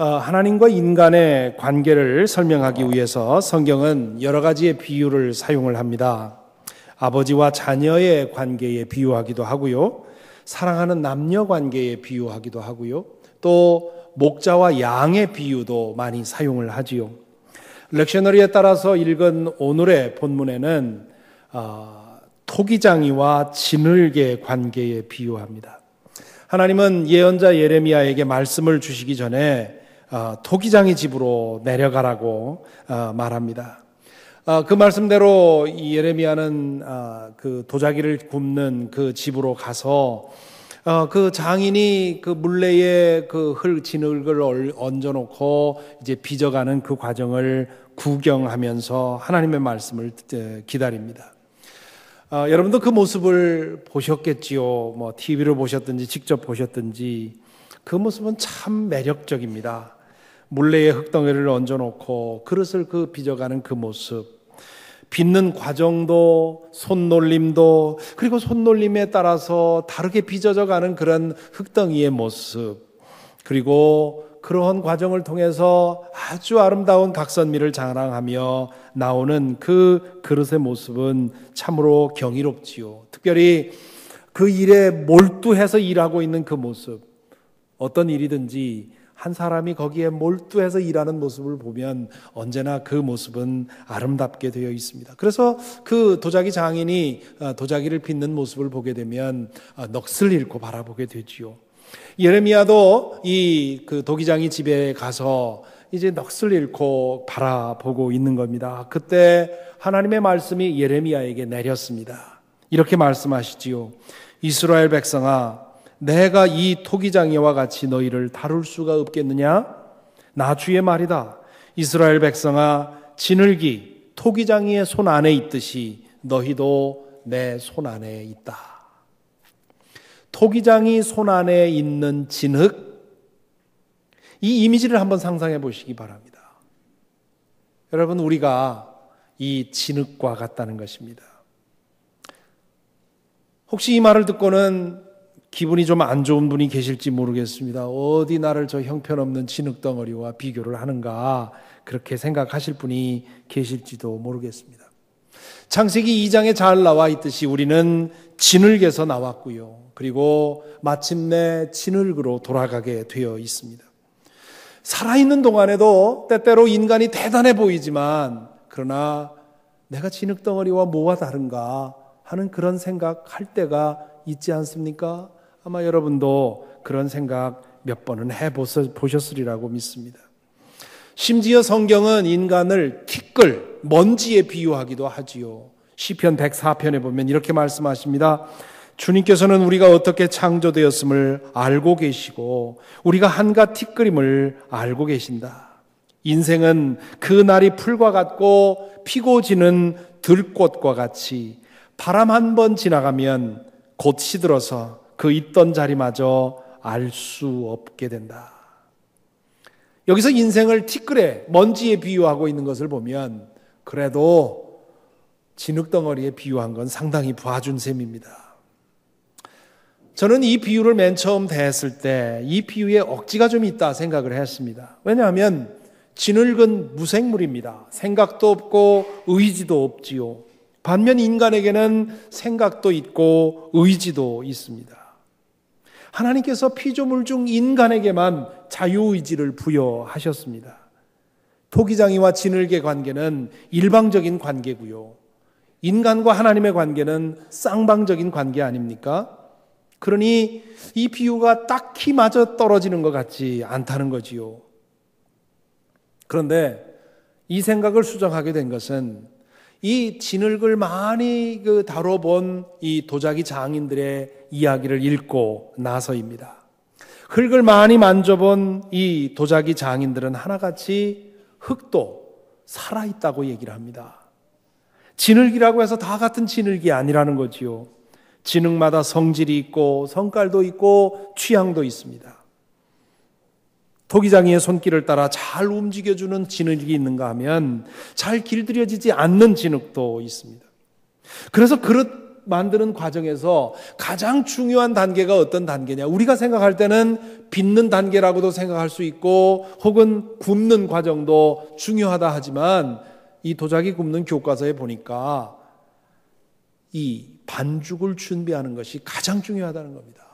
하나님과 인간의 관계를 설명하기 위해서 성경은 여러 가지의 비유를 사용을 합니다. 아버지와 자녀의 관계에 비유하기도 하고요. 사랑하는 남녀 관계에 비유하기도 하고요. 또 목자와 양의 비유도 많이 사용을 하지요. 렉셔너리에 따라서 읽은 오늘의 본문에는 토기장이와 진흙의 관계에 비유합니다. 하나님은 예언자 예레미야에게 말씀을 주시기 전에 토기장의 집으로 내려가라고 말합니다. 그 말씀대로 예레미야는 그 도자기를 굽는 그 집으로 가서 그 장인이 그 물레에 그 진흙을 얹어놓고 이제 빚어가는 그 과정을 구경하면서 하나님의 말씀을 기다립니다. 여러분도 그 모습을 보셨겠지요. 뭐 TV를 보셨든지 직접 보셨든지 그 모습은 참 매력적입니다. 물레에 흙덩이를 얹어놓고 그릇을 빚어가는 그 모습, 빚는 과정도 손놀림도 그리고 손놀림에 따라서 다르게 빚어져가는 그런 흙덩이의 모습, 그리고 그러한 과정을 통해서 아주 아름다운 각선미를 자랑하며 나오는 그 그릇의 모습은 참으로 경이롭지요. 특별히 그 일에 몰두해서 일하고 있는 그 모습, 어떤 일이든지 한 사람이 거기에 몰두해서 일하는 모습을 보면 언제나 그 모습은 아름답게 되어 있습니다. 그래서 그 도자기 장인이 도자기를 빚는 모습을 보게 되면 넋을 잃고 바라보게 되지요. 예레미야도 이 그 도기장이 집에 가서 이제 넋을 잃고 바라보고 있는 겁니다. 그때 하나님의 말씀이 예레미야에게 내렸습니다. 이렇게 말씀하시지요. 이스라엘 백성아, 내가 이 토기장이와 같이 너희를 다룰 수가 없겠느냐? 나 주의 말이다. 이스라엘 백성아, 진흙이 토기장이의 손 안에 있듯이 너희도 내 손 안에 있다. 토기장이 손 안에 있는 진흙, 이 이미지를 한번 상상해 보시기 바랍니다. 여러분, 우리가 이 진흙과 같다는 것입니다. 혹시 이 말을 듣고는 기분이 좀 안 좋은 분이 계실지 모르겠습니다. 어디 나를 저 형편없는 진흙덩어리와 비교를 하는가, 그렇게 생각하실 분이 계실지도 모르겠습니다. 창세기 2장에 잘 나와 있듯이 우리는 진흙에서 나왔고요. 그리고 마침내 진흙으로 돌아가게 되어 있습니다. 살아있는 동안에도 때때로 인간이 대단해 보이지만, 그러나 내가 진흙덩어리와 뭐가 다른가 하는 그런 생각할 때가 있지 않습니까? 아마 여러분도 그런 생각 몇 번은 해보셨으리라고 믿습니다. 심지어 성경은 인간을 티끌, 먼지에 비유하기도 하지요. 시편 104편에 보면 이렇게 말씀하십니다. 주님께서는 우리가 어떻게 창조되었음을 알고 계시고 우리가 한갓 티끌임을 알고 계신다. 인생은 그 날이 풀과 같고 피고 지는 들꽃과 같이 바람 한 번 지나가면 곧 시들어서 그 있던 자리마저 알 수 없게 된다. 여기서 인생을 티끌에, 먼지에 비유하고 있는 것을 보면 그래도 진흙덩어리에 비유한 건 상당히 봐준 셈입니다. 저는 이 비유를 맨 처음 대했을 때 이 비유에 억지가 좀 있다 생각을 했습니다. 왜냐하면 진흙은 무생물입니다. 생각도 없고 의지도 없지요. 반면 인간에게는 생각도 있고 의지도 있습니다. 하나님께서 피조물 중 인간에게만 자유의지를 부여하셨습니다. 토기장이와 진흙의 관계는 일방적인 관계고요. 인간과 하나님의 관계는 쌍방적인 관계 아닙니까? 그러니 이 비유가 딱히 맞아 떨어지는 것 같지 않다는 거지요. 그런데 이 생각을 수정하게 된 것은 이 진흙을 많이 다뤄본 이 도자기 장인들의 이야기를 읽고 나서입니다. 흙을 많이 만져본 이 도자기 장인들은 하나같이 흙도 살아있다고 얘기를 합니다. 진흙이라고 해서 다 같은 진흙이 아니라는 거지요. 진흙마다 성질이 있고 성깔도 있고 취향도 있습니다. 토기장이의 손길을 따라 잘 움직여주는 진흙이 있는가 하면 잘 길들여지지 않는 진흙도 있습니다. 그래서 그릇 만드는 과정에서 가장 중요한 단계가 어떤 단계냐? 우리가 생각할 때는 빚는 단계라고도 생각할 수 있고 혹은 굽는 과정도 중요하다 하지만 이 도자기 굽는 교과서에 보니까 이 반죽을 준비하는 것이 가장 중요하다는 겁니다.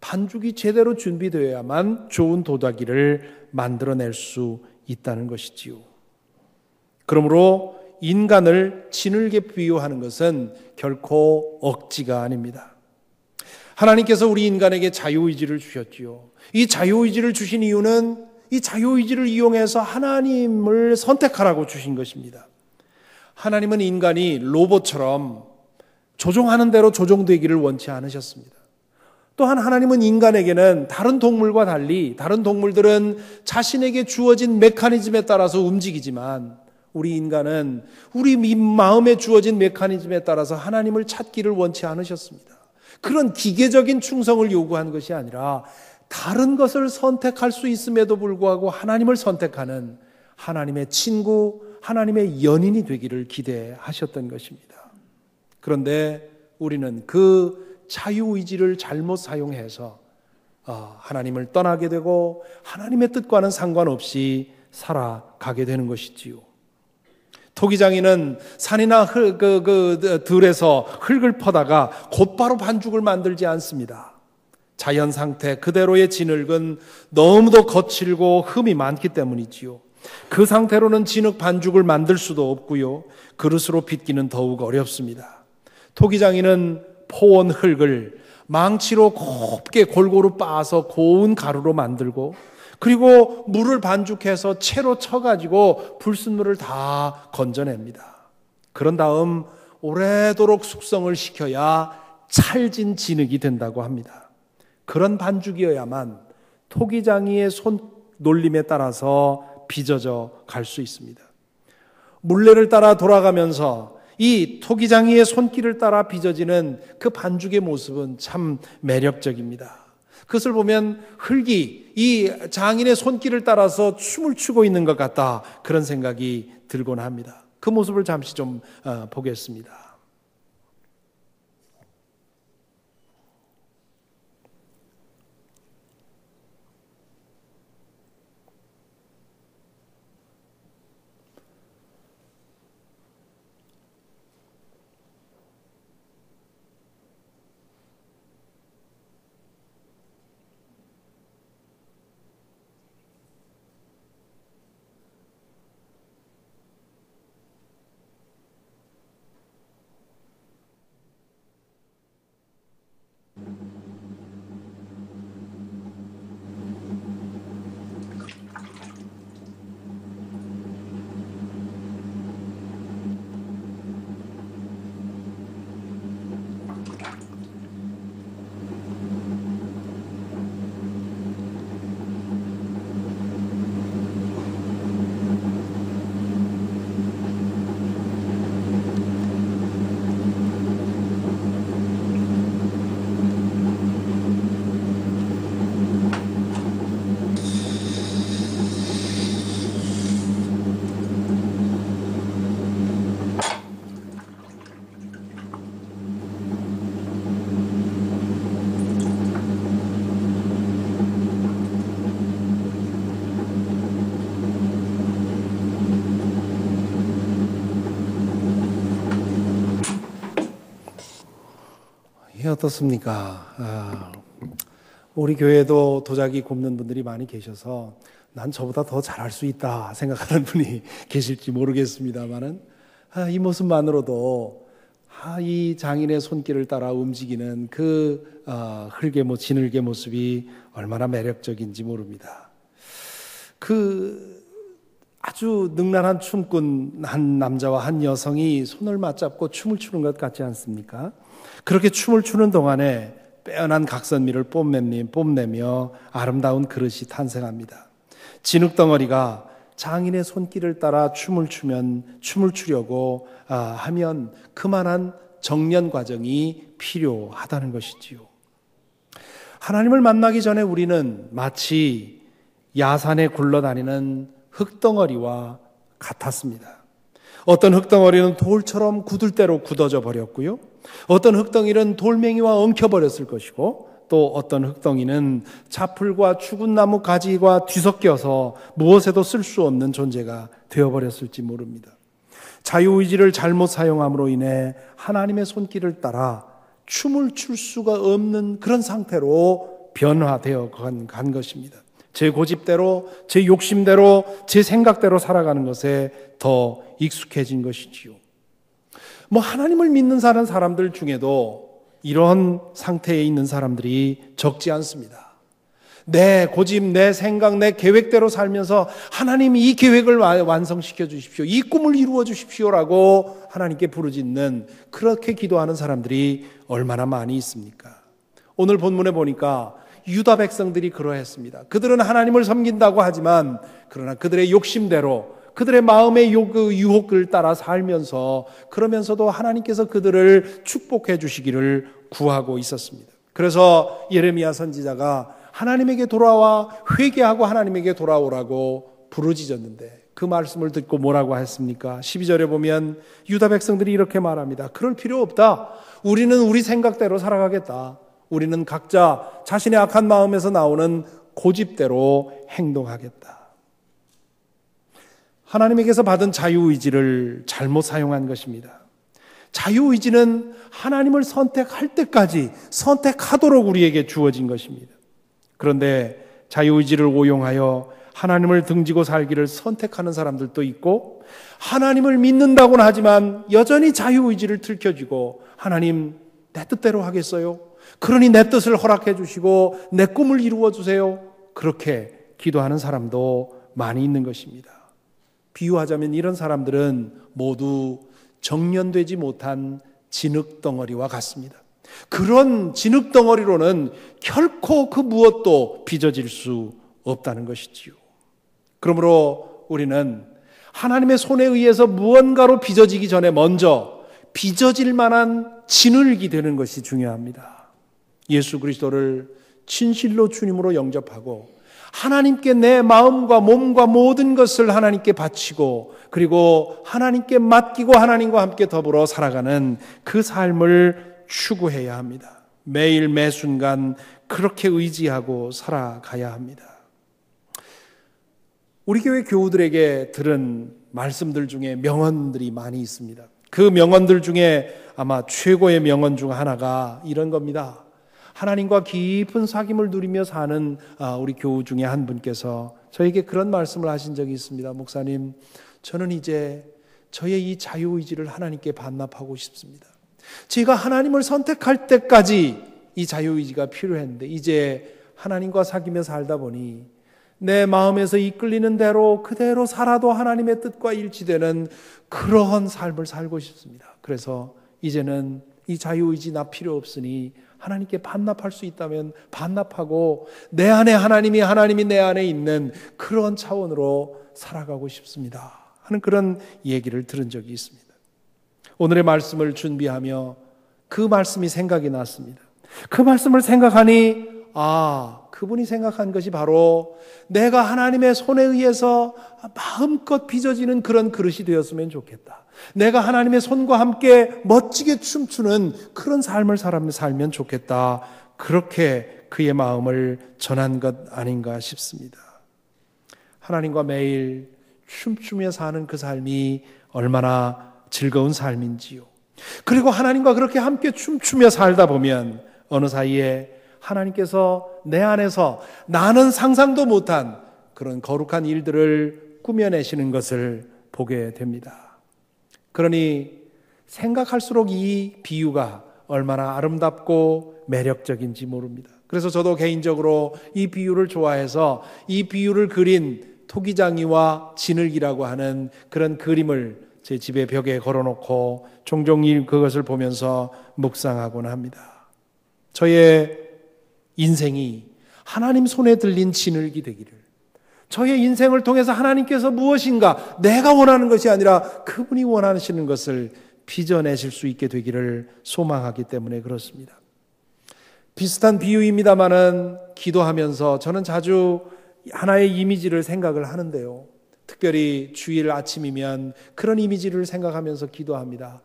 반죽이 제대로 준비되어야만 좋은 도자기를 만들어낼 수 있다는 것이지요. 그러므로 인간을 진흙에 비유하는 것은 결코 억지가 아닙니다. 하나님께서 우리 인간에게 자유의지를 주셨지요. 이 자유의지를 주신 이유는 이 자유의지를 이용해서 하나님을 선택하라고 주신 것입니다. 하나님은 인간이 로봇처럼 조종하는 대로 조종되기를 원치 않으셨습니다. 또한 하나님은 인간에게는 다른 동물과 달리 다른 동물들은 자신에게 주어진 메커니즘에 따라서 움직이지만 우리 인간은 우리 마음에 주어진 메커니즘에 따라서 하나님을 찾기를 원치 않으셨습니다. 그런 기계적인 충성을 요구한 것이 아니라 다른 것을 선택할 수 있음에도 불구하고 하나님을 선택하는 하나님의 친구, 하나님의 연인이 되기를 기대하셨던 것입니다. 그런데 우리는 그 자유의지를 잘못 사용해서 하나님을 떠나게 되고 하나님의 뜻과는 상관없이 살아가게 되는 것이지요. 토기장이는 산이나 들에서 흙을 퍼다가 곧바로 반죽을 만들지 않습니다. 자연 상태 그대로의 진흙은 너무도 거칠고 흠이 많기 때문이지요. 그 상태로는 진흙 반죽을 만들 수도 없고요. 그릇으로 빚기는 더욱 어렵습니다. 토기장이는 포온 흙을 망치로 곱게 골고루 빻아서 고운 가루로 만들고 그리고 물을 반죽해서 채로 쳐가지고 불순물을 다 건져냅니다. 그런 다음 오래도록 숙성을 시켜야 찰진 진흙이 된다고 합니다. 그런 반죽이어야만 토기장이의 손 놀림에 따라서 빚어져 갈 수 있습니다. 물레를 따라 돌아가면서 이 토기장이의 손길을 따라 빚어지는 그 반죽의 모습은 참 매력적입니다. 그것을 보면 흙이 이 장인의 손길을 따라서 춤을 추고 있는 것 같다, 그런 생각이 들곤 합니다. 그 모습을 잠시 좀 보겠습니다. 어떻습니까? 우리 교회도 도자기 굽는 분들이 많이 계셔서 난 저보다 더 잘할 수 있다 생각하는 분이 계실지 모르겠습니다만은 이 모습만으로도 이 장인의 손길을 따라 움직이는 그 진흙의 모습이 얼마나 매력적인지 모릅니다. 그 아주 능란한 춤꾼 한 남자와 한 여성이 손을 맞잡고 춤을 추는 것 같지 않습니까? 그렇게 춤을 추는 동안에 빼어난 각선미를 뽐내며 아름다운 그릇이 탄생합니다. 진흙덩어리가 장인의 손길을 따라 춤을 추려고 하면 그만한 정련 과정이 필요하다는 것이지요. 하나님을 만나기 전에 우리는 마치 야산에 굴러다니는 흙덩어리와 같았습니다. 어떤 흙덩어리는 돌처럼 굳을 대로 굳어져 버렸고요. 어떤 흙덩이는 돌멩이와 엉켜버렸을 것이고, 또 어떤 흙덩이는 자풀과 죽은 나무 가지가 뒤섞여서 무엇에도 쓸 수 없는 존재가 되어버렸을지 모릅니다. 자유의지를 잘못 사용함으로 인해 하나님의 손길을 따라 춤을 출 수가 없는 그런 상태로 변화되어 간 것입니다. 제 고집대로, 제 욕심대로, 제 생각대로 살아가는 것에 더 익숙해진 것이지요. 하나님을 믿는 사람들 중에도 이런 상태에 있는 사람들이 적지 않습니다. 내 고집, 내 생각, 내 계획대로 살면서 하나님이 이 계획을 완성시켜 주십시오, 이 꿈을 이루어 주십시오라고 하나님께 부르짖는, 그렇게 기도하는 사람들이 얼마나 많이 있습니까? 오늘 본문에 보니까 유다 백성들이 그러했습니다. 그들은 하나님을 섬긴다고 하지만 그러나 그들의 욕심대로, 그들의 마음의 유혹을 따라 살면서, 그러면서도 하나님께서 그들을 축복해 주시기를 구하고 있었습니다. 그래서 예레미야 선지자가 하나님에게 돌아와 회개하고 하나님에게 돌아오라고 부르짖었는데, 그 말씀을 듣고 뭐라고 했습니까? 12절에 보면 유다 백성들이 이렇게 말합니다. 그럴 필요 없다. 우리는 우리 생각대로 살아가겠다. 우리는 각자 자신의 악한 마음에서 나오는 고집대로 행동하겠다. 하나님에게서 받은 자유의지를 잘못 사용한 것입니다. 자유의지는 하나님을 선택할 때까지 선택하도록 우리에게 주어진 것입니다. 그런데 자유의지를 오용하여 하나님을 등지고 살기를 선택하는 사람들도 있고, 하나님을 믿는다고는 하지만 여전히 자유의지를 들켜쥐고, 하나님 내 뜻대로 하겠어요? 그러니 내 뜻을 허락해 주시고 내 꿈을 이루어 주세요. 그렇게 기도하는 사람도 많이 있는 것입니다. 비유하자면 이런 사람들은 모두 정련되지 못한 진흙덩어리와 같습니다. 그런 진흙덩어리로는 결코 그 무엇도 빚어질 수 없다는 것이지요. 그러므로 우리는 하나님의 손에 의해서 무언가로 빚어지기 전에 먼저 빚어질 만한 진흙이 되는 것이 중요합니다. 예수 그리스도를 진실로 주님으로 영접하고 하나님께 내 마음과 몸과 모든 것을 하나님께 바치고, 그리고 하나님께 맡기고 하나님과 함께 더불어 살아가는 그 삶을 추구해야 합니다. 매일 매 순간 그렇게 의지하고 살아가야 합니다. 우리 교회 교우들에게 들은 말씀들 중에 명언들이 많이 있습니다. 그 명언들 중에 아마 최고의 명언 중 하나가 이런 겁니다. 하나님과 깊은 사귐을 누리며 사는 우리 교우 중에 한 분께서 저에게 그런 말씀을 하신 적이 있습니다. 목사님, 저는 이제 저의 이 자유의지를 하나님께 반납하고 싶습니다. 제가 하나님을 선택할 때까지 이 자유의지가 필요했는데, 이제 하나님과 사귀며 살다 보니 내 마음에서 이끌리는 대로 그대로 살아도 하나님의 뜻과 일치되는 그러한 삶을 살고 싶습니다. 그래서 이제는 이 자유의지 나 필요 없으니 하나님께 반납할 수 있다면 반납하고 내 안에 하나님이 내 안에 있는 그런 차원으로 살아가고 싶습니다 하는 그런 얘기를 들은 적이 있습니다. 오늘의 말씀을 준비하며 그 말씀이 생각이 났습니다. 그 말씀을 생각하니 그분이 생각한 것이 바로 내가 하나님의 손에 의해서 마음껏 빚어지는 그런 그릇이 되었으면 좋겠다. 내가 하나님의 손과 함께 멋지게 춤추는 그런 삶을 살면 좋겠다. 그렇게 그의 마음을 전한 것 아닌가 싶습니다. 하나님과 매일 춤추며 사는 그 삶이 얼마나 즐거운 삶인지요. 그리고 하나님과 그렇게 함께 춤추며 살다 보면 어느 사이에 하나님께서 내 안에서 나는 상상도 못한 그런 거룩한 일들을 꾸며내시는 것을 보게 됩니다. 그러니 생각할수록 이 비유가 얼마나 아름답고 매력적인지 모릅니다. 그래서 저도 개인적으로 이 비유를 좋아해서 이 비유를 그린 토기장이와 진흙이라고 하는 그런 그림을 제 집의 벽에 걸어놓고 종종 그것을 보면서 묵상하곤 합니다. 저의 인생이 하나님 손에 들린 진흙이 되기를, 저의 인생을 통해서 하나님께서 무엇인가 내가 원하는 것이 아니라 그분이 원하시는 것을 빚어내실 수 있게 되기를 소망하기 때문에 그렇습니다. 비슷한 비유입니다마는 기도하면서 저는 자주 하나의 이미지를 생각을 하는데요. 특별히 주일 아침이면 그런 이미지를 생각하면서 기도합니다.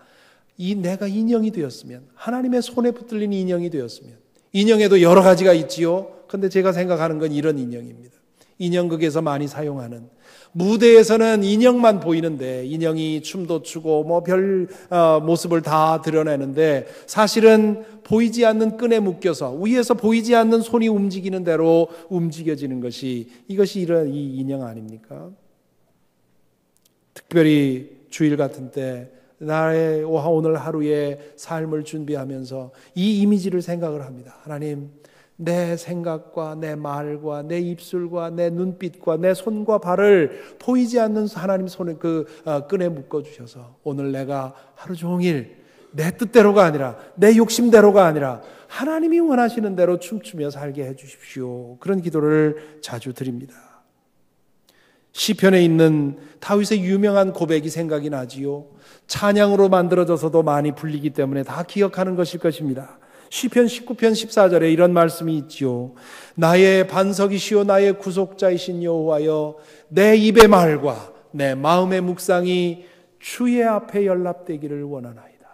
내가 인형이 되었으면, 하나님의 손에 붙들린 인형이 되었으면. 인형에도 여러 가지가 있지요. 근데 제가 생각하는 건 이런 인형입니다. 인형극에서 많이 사용하는, 무대에서는 인형만 보이는데 인형이 춤도 추고 별 모습을 다 드러내는데 사실은 보이지 않는 끈에 묶여서 위에서 보이지 않는 손이 움직이는 대로 움직여지는 이것이 이런 이 인형 아닙니까? 특별히 주일 같은 때 나의 오늘 하루의 삶을 준비하면서 이 이미지를 생각을 합니다. 하나님, 내 생각과 내 말과 내 입술과 내 눈빛과 내 손과 발을 보이지 않는 하나님 손에 끈에 묶어주셔서 오늘 내가 하루 종일 내 뜻대로가 아니라 내 욕심대로가 아니라 하나님이 원하시는 대로 춤추며 살게 해주십시오. 그런 기도를 자주 드립니다. 시편에 있는 다윗의 유명한 고백이 생각이 나지요. 찬양으로 만들어져서도 많이 불리기 때문에 다 기억하는 것일 것입니다. 시편 19편 14절에 이런 말씀이 있지요. 나의 반석이시오 나의 구속자이신 여호와여, 내 입의 말과 내 마음의 묵상이 주의 앞에 연락되기를 원하나이다.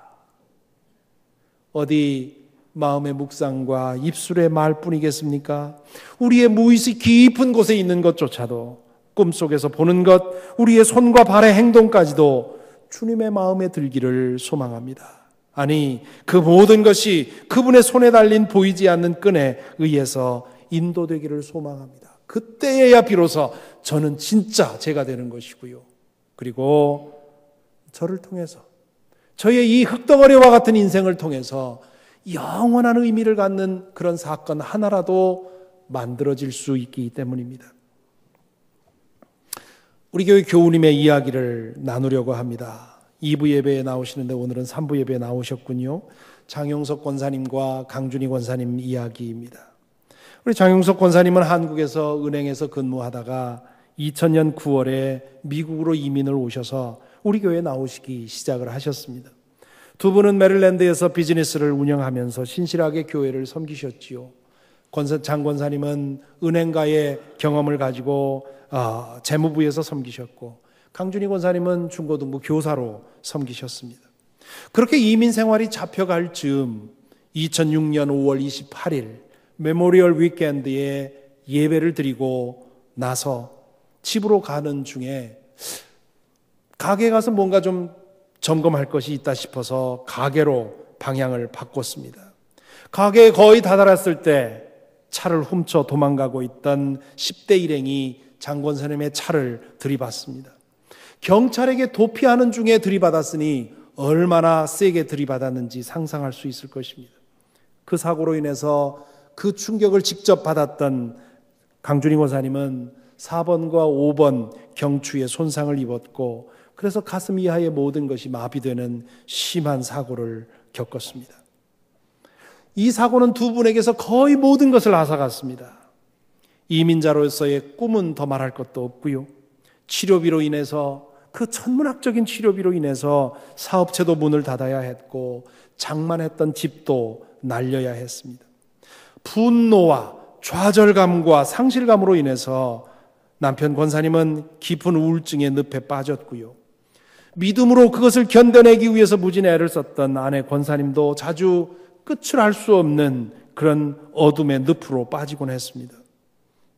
어디 마음의 묵상과 입술의 말뿐이겠습니까? 우리의 무의식 깊은 곳에 있는 것조차도, 꿈속에서 보는 것, 우리의 손과 발의 행동까지도 주님의 마음에 들기를 소망합니다. 아니, 그 모든 것이 그분의 손에 달린 보이지 않는 끈에 의해서 인도되기를 소망합니다. 그때에야 비로소 저는 진짜 제가 되는 것이고요. 그리고 저를 통해서, 저의 이 흙덩어리와 같은 인생을 통해서 영원한 의미를 갖는 그런 사건 하나라도 만들어질 수 있기 때문입니다. 우리 교회 교우님의 이야기를 나누려고 합니다. 2부 예배에 나오시는데 오늘은 3부 예배에 나오셨군요. 장용석 권사님과 강준희 권사님 이야기입니다. 우리 장용석 권사님은 한국에서 은행에서 근무하다가 2000년 9월에 미국으로 이민을 오셔서 우리 교회에 나오시기 시작을 하셨습니다. 두 분은 메릴랜드에서 비즈니스를 운영하면서 신실하게 교회를 섬기셨지요. 장 권사님은 은행가의 경험을 가지고 재무부에서 섬기셨고, 강준희 권사님은 중고등부 교사로 섬기셨습니다. 그렇게 이민 생활이 잡혀갈 즈음 2006년 5월 28일 메모리얼 위켄드에 예배를 드리고 나서 집으로 가는 중에 가게에 가서 뭔가 좀 점검할 것이 있다 싶어서 가게로 방향을 바꿨습니다. 가게에 거의 다다랐을 때 차를 훔쳐 도망가고 있던 10대 일행이 장 권사님의 차를 들이받습니다. 경찰에게 도피하는 중에 들이받았으니 얼마나 세게 들이받았는지 상상할 수 있을 것입니다. 그 사고로 인해서 그 충격을 직접 받았던 강준희 권사님은 4번과 5번 경추에 손상을 입었고, 그래서 가슴 이하의 모든 것이 마비되는 심한 사고를 겪었습니다. 이 사고는 두 분에게서 거의 모든 것을 앗아갔습니다. 이민자로서의 꿈은 더 말할 것도 없고요. 치료비로 인해서, 그 천문학적인 치료비로 인해서 사업체도 문을 닫아야 했고 장만했던 집도 날려야 했습니다. 분노와 좌절감과 상실감으로 인해서 남편 권사님은 깊은 우울증의 늪에 빠졌고요. 믿음으로 그것을 견뎌내기 위해서 무진 애를 썼던 아내 권사님도 자주 끝을 알 수 없는 그런 어둠의 늪으로 빠지곤 했습니다.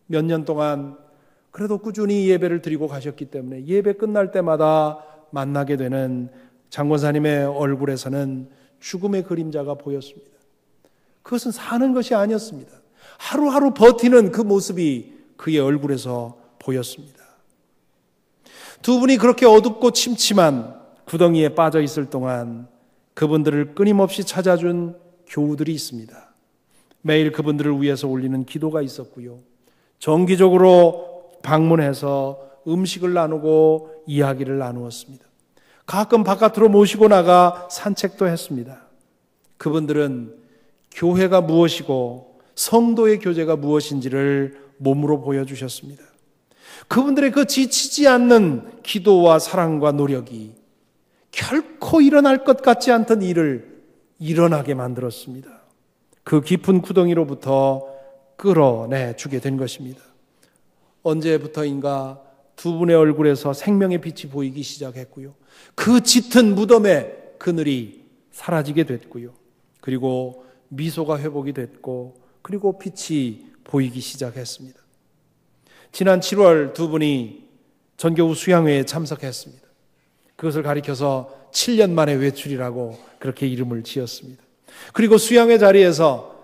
몇 년 동안 그래도 꾸준히 예배를 드리고 가셨기 때문에 예배 끝날 때마다 만나게 되는 장 권사님의 얼굴에서는 죽음의 그림자가 보였습니다. 그것은 사는 것이 아니었습니다. 하루하루 버티는 그 모습이 그의 얼굴에서 보였습니다. 두 분이 그렇게 어둡고 침침한 구덩이에 빠져 있을 동안 그분들을 끊임없이 찾아준 교우들이 있습니다. 매일 그분들을 위해서 올리는 기도가 있었고요. 정기적으로 방문해서 음식을 나누고 이야기를 나누었습니다. 가끔 바깥으로 모시고 나가 산책도 했습니다. 그분들은 교회가 무엇이고 성도의 교제가 무엇인지를 몸으로 보여주셨습니다. 그분들의 그 지치지 않는 기도와 사랑과 노력이 결코 일어날 것 같지 않던 일을 일어나게 만들었습니다. 그 깊은 구덩이로부터 끌어내 주게 된 것입니다. 언제부터인가 두 분의 얼굴에서 생명의 빛이 보이기 시작했고요. 그 짙은 무덤의 그늘이 사라지게 됐고요. 그리고 미소가 회복이 됐고, 그리고 빛이 보이기 시작했습니다. 지난 7월 두 분이 전교우 수양회에 참석했습니다. 그것을 가리켜서 7년 만에 외출이라고 그렇게 이름을 지었습니다. 그리고 수양회 자리에서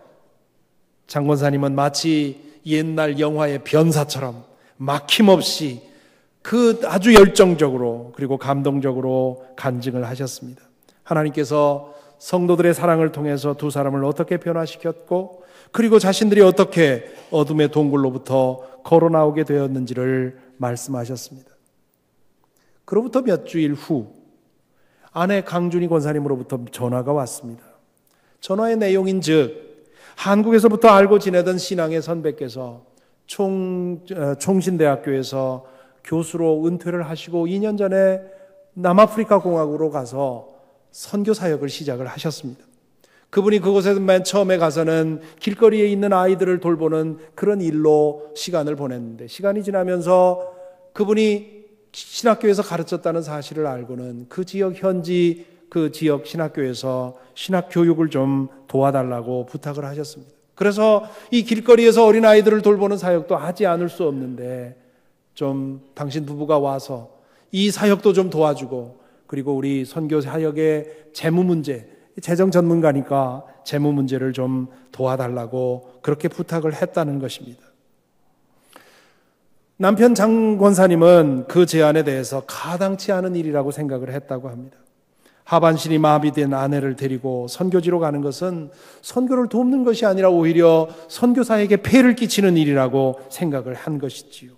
장권사님은 마치 옛날 영화의 변사처럼 막힘없이 그 아주 열정적으로 그리고 감동적으로 간증을 하셨습니다. 하나님께서 성도들의 사랑을 통해서 두 사람을 어떻게 변화시켰고, 그리고 자신들이 어떻게 어둠의 동굴로부터 걸어 나오게 되었는지를 말씀하셨습니다. 그로부터 몇 주일 후 아내 강준희 권사님으로부터 전화가 왔습니다. 전화의 내용인즉 한국에서부터 알고 지내던 신앙의 선배께서 총신대학교에서 교수로 은퇴를 하시고 2년 전에 남아프리카 공화국으로 가서 선교 사역을 시작을 하셨습니다. 그분이 그곳에 맨 처음에 가서는 길거리에 있는 아이들을 돌보는 그런 일로 시간을 보냈는데, 시간이 지나면서 그분이 신학교에서 가르쳤다는 사실을 알고는 그 지역 현지 그 지역 신학교에서 신학 교육을 좀 도와달라고 부탁을 하셨습니다. 그래서 이 길거리에서 어린아이들을 돌보는 사역도 하지 않을 수 없는데 좀 당신 부부가 와서 이 사역도 좀 도와주고, 그리고 우리 선교 사역의 재무 문제, 재정 전문가니까 재무 문제를 좀 도와달라고 그렇게 부탁을 했다는 것입니다. 남편 장 권사님은 그 제안에 대해서 가당치 않은 일이라고 생각을 했다고 합니다. 하반신이 마비된 아내를 데리고 선교지로 가는 것은 선교를 돕는 것이 아니라 오히려 선교사에게 폐를 끼치는 일이라고 생각을 한 것이지요.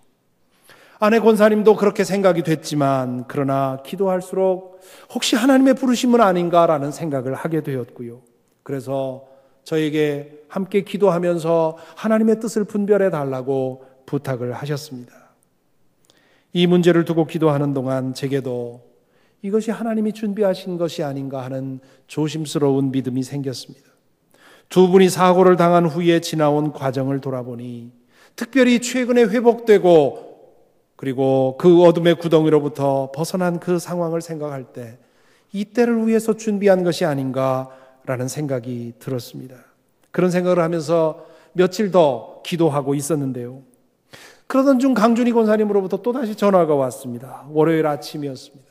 아내 권사님도 그렇게 생각이 됐지만, 그러나 기도할수록 혹시 하나님의 부르심은 아닌가라는 생각을 하게 되었고요. 그래서 저에게 함께 기도하면서 하나님의 뜻을 분별해 달라고 부탁을 하셨습니다. 이 문제를 두고 기도하는 동안 제게도 이것이 하나님이 준비하신 것이 아닌가 하는 조심스러운 믿음이 생겼습니다. 두 분이 사고를 당한 후에 지나온 과정을 돌아보니, 특별히 최근에 회복되고 그리고 그 어둠의 구덩이로부터 벗어난 그 상황을 생각할 때 이때를 위해서 준비한 것이 아닌가라는 생각이 들었습니다. 그런 생각을 하면서 며칠 더 기도하고 있었는데요. 그러던 중 강준희 권사님으로부터 또다시 전화가 왔습니다. 월요일 아침이었습니다.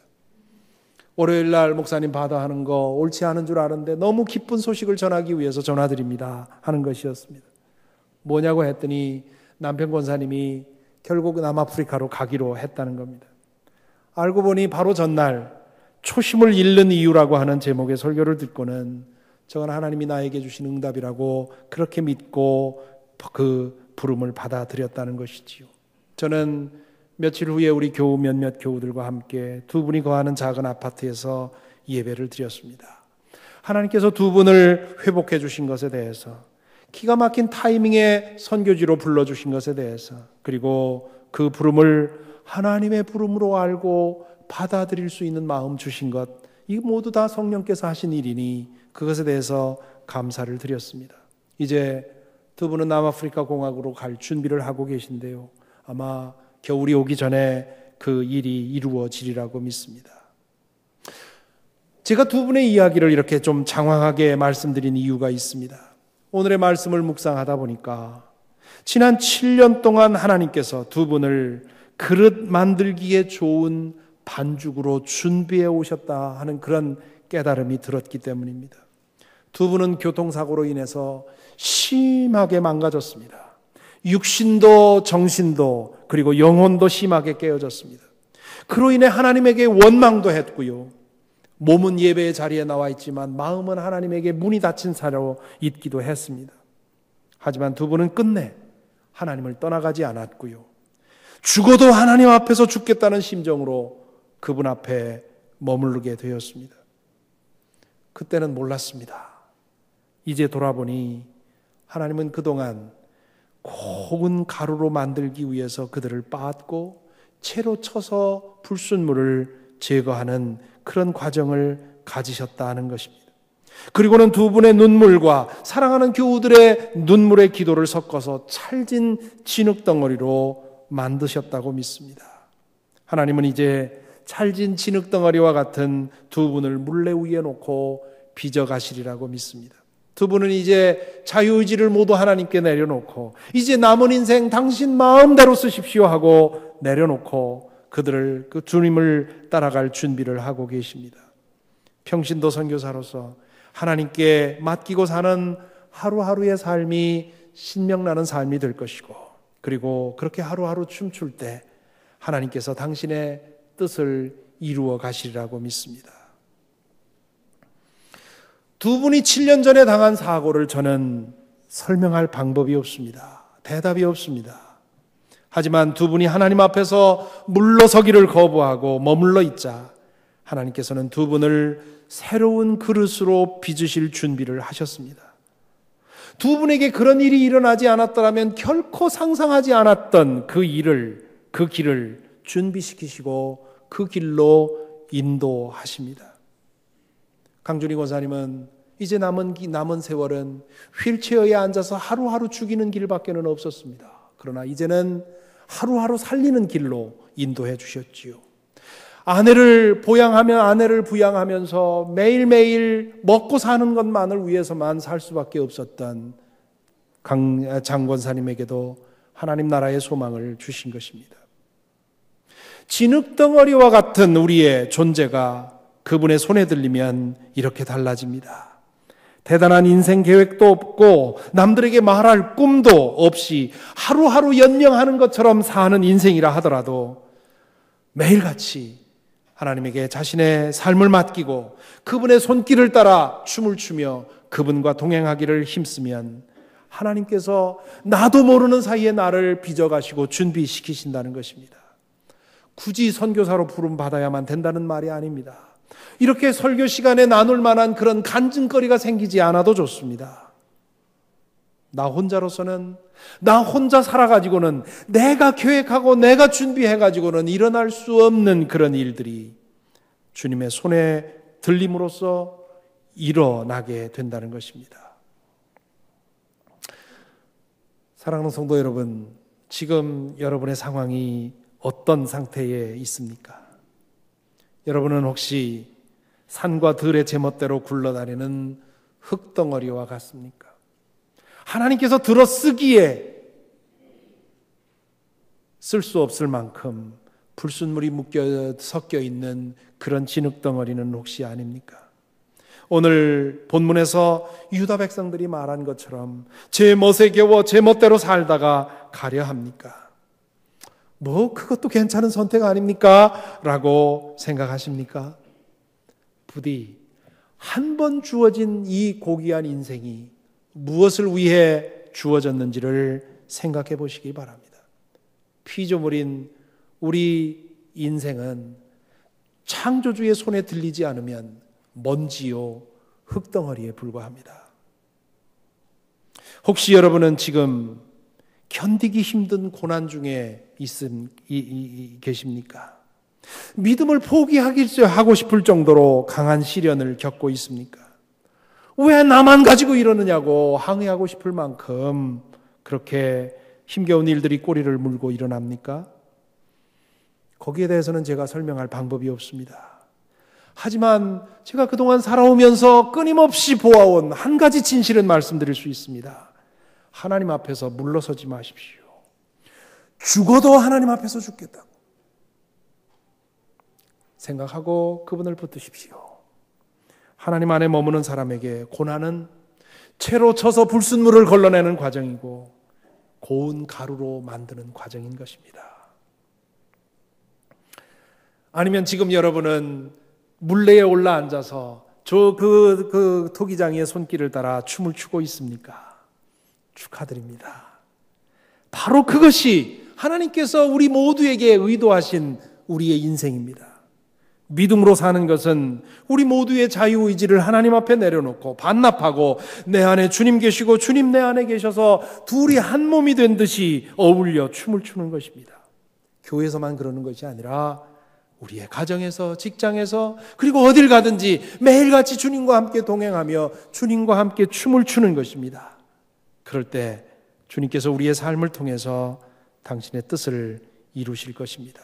월요일 날 목사님 받아하는 거 옳지 않은 줄 아는데 너무 기쁜 소식을 전하기 위해서 전화드립니다 하는 것이었습니다. 뭐냐고 했더니 남편 권사님이 결국 남아프리카로 가기로 했다는 겁니다. 알고 보니 바로 전날 초심을 잃는 이유라고 하는 제목의 설교를 듣고는 저건 하나님이 나에게 주신 응답이라고 그렇게 믿고 그 부름을 받아들였다는 것이지요. 저는 며칠 후에 우리 교우 몇몇 교우들과 함께 두 분이 거하는 작은 아파트에서 예배를 드렸습니다. 하나님께서 두 분을 회복해 주신 것에 대해서, 기가 막힌 타이밍에 선교지로 불러주신 것에 대해서, 그리고 그 부름을 하나님의 부름으로 알고 받아들일 수 있는 마음 주신 것, 이 모두 다 성령께서 하신 일이니 그것에 대해서 감사를 드렸습니다. 이제 두 분은 남아프리카 공화국으로 갈 준비를 하고 계신데요. 아마 겨울이 오기 전에 그 일이 이루어지리라고 믿습니다. 제가 두 분의 이야기를 이렇게 좀 장황하게 말씀드린 이유가 있습니다. 오늘의 말씀을 묵상하다 보니까 지난 7년 동안 하나님께서 두 분을 그릇 만들기에 좋은 반죽으로 준비해 오셨다 하는 그런 깨달음이 들었기 때문입니다. 두 분은 교통사고로 인해서 심하게 망가졌습니다. 육신도 정신도 그리고 영혼도 심하게 깨어졌습니다. 그로 인해 하나님에게 원망도 했고요. 몸은 예배의 자리에 나와 있지만 마음은 하나님에게 문이 닫힌 사로 있기도 했습니다. 하지만 두 분은 끝내 하나님을 떠나가지 않았고요. 죽어도 하나님 앞에서 죽겠다는 심정으로 그분 앞에 머무르게 되었습니다. 그때는 몰랐습니다. 이제 돌아보니 하나님은 그동안 고운 가루로 만들기 위해서 그들을 빻고 채로 쳐서 불순물을 제거하는 그런 과정을 가지셨다는 것입니다. 그리고는 두 분의 눈물과 사랑하는 교우들의 눈물의 기도를 섞어서 찰진 진흙덩어리로 만드셨다고 믿습니다. 하나님은 이제 찰진 진흙덩어리와 같은 두 분을 물레 위에 놓고 빚어가시리라고 믿습니다. 두 분은 이제 자유의지를 모두 하나님께 내려놓고 이제 남은 인생 당신 마음대로 쓰십시오 하고 내려놓고 그들을 그 주님을 따라갈 준비를 하고 계십니다. 평신도 선교사로서 하나님께 맡기고 사는 하루하루의 삶이 신명나는 삶이 될 것이고, 그리고 그렇게 하루하루 춤출 때 하나님께서 당신의 뜻을 이루어 가시리라고 믿습니다. 두 분이 7년 전에 당한 사고를 저는 설명할 방법이 없습니다. 대답이 없습니다. 하지만 두 분이 하나님 앞에서 물러서기를 거부하고 머물러 있자 하나님께서는 두 분을 새로운 그릇으로 빚으실 준비를 하셨습니다. 두 분에게 그런 일이 일어나지 않았더라면 결코 상상하지 않았던 그 길을 준비시키시고 그 길로 인도하십니다. 강준희 권사님은 이제 남은 세월은 휠체어에 앉아서 하루하루 죽이는 길밖에는 없었습니다. 그러나 이제는 하루하루 살리는 길로 인도해 주셨지요. 아내를 부양하면서 매일매일 먹고 사는 것만을 위해서만 살 수밖에 없었던 장 권사님에게도 하나님 나라의 소망을 주신 것입니다. 진흙덩어리와 같은 우리의 존재가 그분의 손에 들리면 이렇게 달라집니다. 대단한 인생 계획도 없고 남들에게 말할 꿈도 없이 하루하루 연명하는 것처럼 사는 인생이라 하더라도 매일같이 하나님에게 자신의 삶을 맡기고 그분의 손길을 따라 춤을 추며 그분과 동행하기를 힘쓰면 하나님께서 나도 모르는 사이에 나를 빚어가시고 준비시키신다는 것입니다. 굳이 선교사로 부름받아야만 된다는 말이 아닙니다. 이렇게 설교 시간에 나눌 만한 그런 간증거리가 생기지 않아도 좋습니다. 나 혼자 살아가지고는, 내가 계획하고 내가 준비해가지고는 일어날 수 없는 그런 일들이 주님의 손에 들림으로써 일어나게 된다는 것입니다. 사랑하는 성도 여러분, 지금 여러분의 상황이 어떤 상태에 있습니까? 여러분은 혹시 산과 들의 제멋대로 굴러다니는 흙덩어리와 같습니까? 하나님께서 들어 쓰기에 쓸 수 없을 만큼 불순물이 섞여 있는 그런 진흙덩어리는 혹시 아닙니까? 오늘 본문에서 유다 백성들이 말한 것처럼 제 멋에 겨워 제 멋대로 살다가 가려 합니까? 그것도 괜찮은 선택 아닙니까? 라고 생각하십니까? 부디 한 번 주어진 이 고귀한 인생이 무엇을 위해 주어졌는지를 생각해 보시기 바랍니다. 피조물인 우리 인생은 창조주의 손에 들리지 않으면 먼지요 흙덩어리에 불과합니다. 혹시 여러분은 지금 견디기 힘든 고난 중에 계십니까? 믿음을 포기하고 싶을 정도로 강한 시련을 겪고 있습니까? 왜 나만 가지고 이러느냐고 항의하고 싶을 만큼 그렇게 힘겨운 일들이 꼬리를 물고 일어납니까? 거기에 대해서는 제가 설명할 방법이 없습니다. 하지만 제가 그동안 살아오면서 끊임없이 보아온 한 가지 진실은 말씀드릴 수 있습니다. 하나님 앞에서 물러서지 마십시오. 죽어도 하나님 앞에서 죽겠다고 생각하고 그분을 붙드십시오. 하나님 안에 머무는 사람에게 고난은 채로 쳐서 불순물을 걸러내는 과정이고 고운 가루로 만드는 과정인 것입니다. 아니면 지금 여러분은 물레에 올라 앉아서 그 토기장이의 손길을 따라 춤을 추고 있습니까? 축하드립니다. 바로 그것이 하나님께서 우리 모두에게 의도하신 우리의 인생입니다. 믿음으로 사는 것은 우리 모두의 자유의지를 하나님 앞에 내려놓고 반납하고 내 안에 주님 계시고 주님 내 안에 계셔서 둘이 한 몸이 된 듯이 어울려 춤을 추는 것입니다. 교회에서만 그러는 것이 아니라 우리의 가정에서, 직장에서, 그리고 어딜 가든지 매일같이 주님과 함께 동행하며 주님과 함께 춤을 추는 것입니다. 그럴 때 주님께서 우리의 삶을 통해서 당신의 뜻을 이루실 것입니다.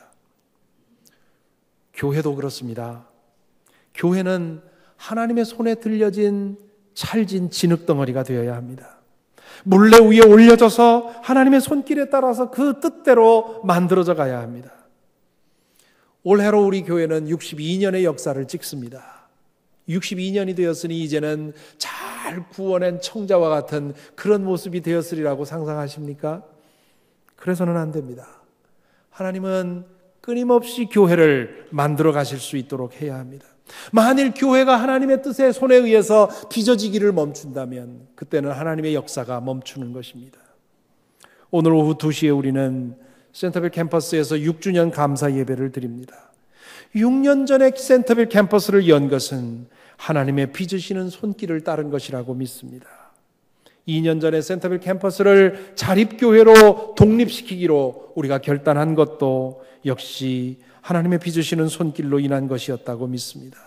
교회도 그렇습니다. 교회는 하나님의 손에 들려진 찰진 진흙덩어리가 되어야 합니다. 물레 위에 올려져서 하나님의 손길에 따라서 그 뜻대로 만들어져 가야 합니다. 올해로 우리 교회는 62년의 역사를 찍습니다. 62년이 되었으니 이제는 잘 구워낸 청자와 같은 그런 모습이 되었으리라고 상상하십니까? 그래서는 안 됩니다. 하나님은 끊임없이 교회를 만들어 가실 수 있도록 해야 합니다. 만일 교회가 하나님의 뜻의 손에 의해서 빚어지기를 멈춘다면 그때는 하나님의 역사가 멈추는 것입니다. 오늘 오후 2시에 우리는 센터빌 캠퍼스에서 6주년 감사 예배를 드립니다. 6년 전에 센터빌 캠퍼스를 연 것은 하나님의 빚으시는 손길을 따른 것이라고 믿습니다. 2년 전에 센터빌 캠퍼스를 자립교회로 독립시키기로 우리가 결단한 것도 역시 하나님의 빚으시는 손길로 인한 것이었다고 믿습니다.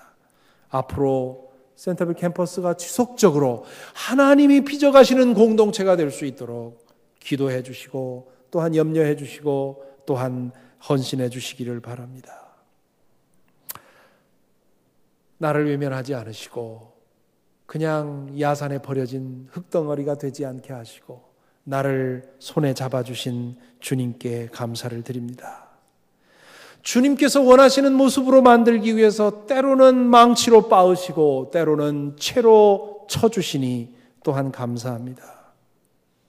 앞으로 센터빌 캠퍼스가 지속적으로 하나님이 빚어가시는 공동체가 될 수 있도록 기도해 주시고 또한 염려해 주시고 또한 헌신해 주시기를 바랍니다. 나를 외면하지 않으시고 그냥 야산에 버려진 흙덩어리가 되지 않게 하시고 나를 손에 잡아주신 주님께 감사를 드립니다. 주님께서 원하시는 모습으로 만들기 위해서 때로는 망치로 빻으시고 때로는 채로 쳐주시니 또한 감사합니다.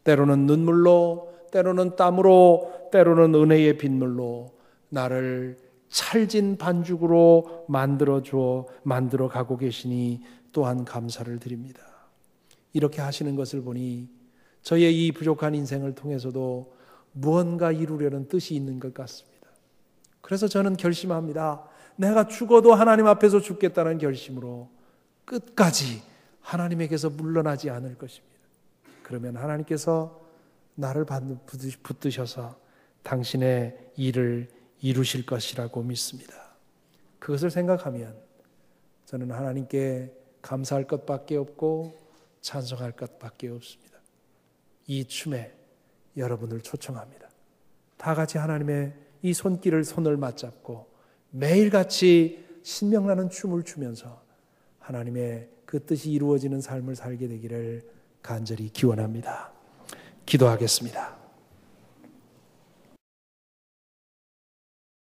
때로는 눈물로, 때로는 땀으로, 때로는 은혜의 빗물로 나를 찰진 반죽으로 만들어 가고 계시니 또한 감사를 드립니다. 이렇게 하시는 것을 보니 저의 이 부족한 인생을 통해서도 무언가 이루려는 뜻이 있는 것 같습니다. 그래서 저는 결심합니다. 내가 죽어도 하나님 앞에서 죽겠다는 결심으로 끝까지 하나님에게서 물러나지 않을 것입니다. 그러면 하나님께서 나를 붙드셔서 당신의 일을 이루실 것이라고 믿습니다. 그것을 생각하면 저는 하나님께 감사할 것밖에 없고 찬송할 것밖에 없습니다. 이 춤에 여러분을 초청합니다. 다 같이 하나님의 이 손을 맞잡고 매일같이 신명나는 춤을 추면서 하나님의 그 뜻이 이루어지는 삶을 살게 되기를 간절히 기원합니다. 기도하겠습니다.